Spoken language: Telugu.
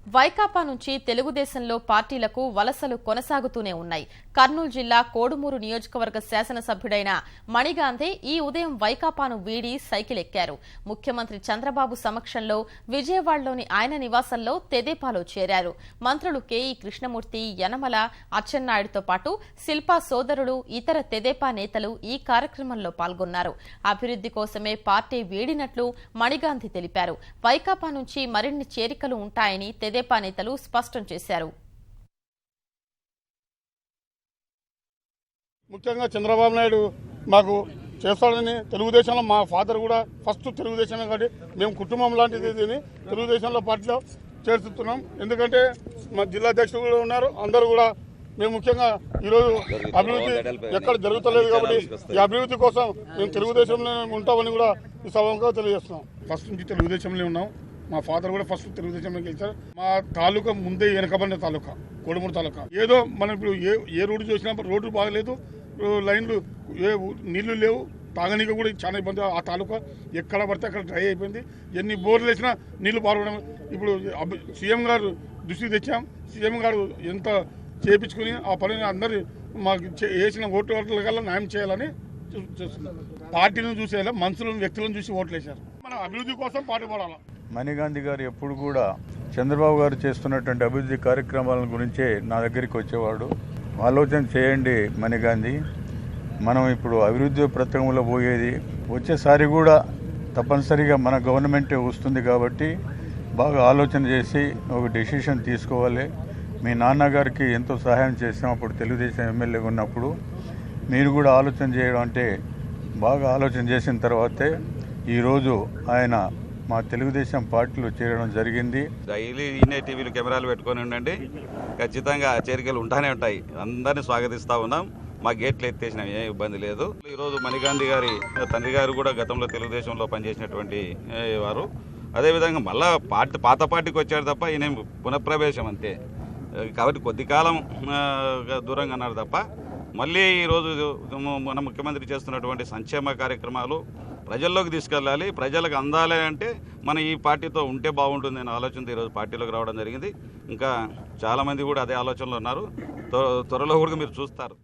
వైకాపా నుంచి తెలుగుదేశంలో పార్టీలకు వలసలు కొనసాగుతూనే ఉన్నాయి. కర్నూలు జిల్లా కోడుమూరు నియోజకవర్గ శాసనసభ్యుడైన మణిగాంధీ ఈ ఉదయం వైకాపాను వీడి సైకిల్ ఎక్కారు. ముఖ్యమంత్రి చంద్రబాబు సమక్షంలో విజయవాడలోని ఆయన నివాసంలో తెదేపాలో చేరారు. మంత్రులు కేఈ కృష్ణమూర్తి, యనమల, అచ్చెన్నాయుడుతో పాటు శిల్పా సోదరుడు, ఇతర తెదేపా నేతలు ఈ కార్యక్రమంలో పాల్గొన్నారు. అభివృద్ధి కోసమే పార్టీ వీడినట్లు మణిగాంధీ తెలిపారు. వైకాపా నుంచి మరిన్ని చేరికలు ఉంటాయని తెదేపా నేతలు స్పష్టం చేశారు. ముఖ్యంగా చంద్రబాబు నాయుడు మాకు చేస్తాడని తెలుగుదేశంలో మా ఫాదర్ కూడా ఫస్ట్ తెలుగుదేశమే కాబట్టి మేము కుటుంబం లాంటిది తెలుగుదేశంలో పార్టీలో చేర్చుతున్నాం. ఎందుకంటే మా జిల్లా అధ్యక్షులు కూడా ఉన్నారు. అందరూ కూడా మేము ముఖ్యంగా ఈరోజు అభివృద్ధి ఎక్కడ జరుగుతలేదు కాబట్టి ఈ అభివృద్ధి కోసం మేము తెలుగుదేశంలో ఉంటామని కూడా ఈ సభగా తెలియజేస్తున్నాం. ఫస్ట్ నుంచి తెలుగుదేశంలో ఉన్నాం. మా ఫాదర్ కూడా ఫస్ట్ తెలుగుదేశంలో గెలిచారు. మా తాలూకా ముందే వెనకబడిన తాలూకా కోడుమూరు తాలూకా. ఏదో మనం ఇప్పుడు ఏ రోడ్డు చూసినా రోడ్డు బాగలేదు, లైన్లు నీళ్లు లేవు, తాగనీకి కూడా చాలా ఇబ్బంది. ఆ తాలూకా ఎక్కడ పడితే అక్కడ డ్రై అయిపోయింది. ఎన్ని బోర్లు వేసినా నీళ్లు పారవడం. ఇప్పుడు సీఎం గారు దృష్టికి తెచ్చాం. సీఎం గారు ఎంత చేయించుకుని ఆ పనిని అందరి మాకు వేసిన ఓటు కల్లా న్యాయం చేయాలని చూస్తున్నారు. పార్టీలను చూసేలా మనుషులను, వ్యక్తులను చూసి ఓట్లు వేశారు. మన అభివృద్ధి కోసం పాటుపడాలి. మణిగాంధీ గారు ఎప్పుడు కూడా చంద్రబాబు గారు చేస్తున్నటువంటి అభివృద్ధి కార్యక్రమాల గురించే నా దగ్గరికి వచ్చేవాడు. ఆలోచన చేయండి మణిగాంధీ, మనం ఇప్పుడు అభివృద్ధి పథకంలో పోయేది వచ్చేసారి కూడా తప్పనిసరిగా మన గవర్నమెంటే వస్తుంది కాబట్టి బాగా ఆలోచన చేసి ఒక డెసిషన్ తీసుకోవాలి. మీ నాన్నగారికి ఎంతో సహాయం చేసాం అప్పుడు తెలుగుదేశం ఎమ్మెల్యేగా ఉన్నప్పుడు. మీరు కూడా ఆలోచన చేయడం అంటే బాగా ఆలోచన చేసిన తర్వాతే ఈరోజు ఆయన మా తెలుగుదేశం పార్టీలో చేరడం జరిగింది. డైలీ ఈయనే టీవీలు కెమెరాలు పెట్టుకొని ఉండండి, ఖచ్చితంగా చేరికలు ఉంటానే ఉంటాయి. అందరినీ స్వాగతిస్తూ ఉన్నాం. మా గేట్లు ఎత్తేసినాం, ఏం ఇబ్బంది లేదు. ఈరోజు మణిగాంధీ గారి తండ్రి గారు కూడా గతంలో తెలుగుదేశంలో పనిచేసినటువంటి వారు. అదేవిధంగా మళ్ళా పాత పార్టీకి వచ్చాడు తప్ప ఈయన పునఃప్రవేశం అంతే. కాబట్టి కొద్ది కాలం దూరంగా అన్నారు తప్ప మళ్ళీ ఈరోజు మన ముఖ్యమంత్రి చేస్తున్నటువంటి సంక్షేమ కార్యక్రమాలు ప్రజల్లోకి తీసుకెళ్ళాలి, ప్రజలకు అందాలి అంటే మన ఈ పార్టీతో ఉంటే బాగుంటుంది అనే ఆలోచనతో ఈరోజు పార్టీలోకి రావడం జరిగింది. ఇంకా చాలామంది కూడా అదే ఆలోచనలో ఉన్నారు. త్వరలో కూడా మీరు చూస్తారు.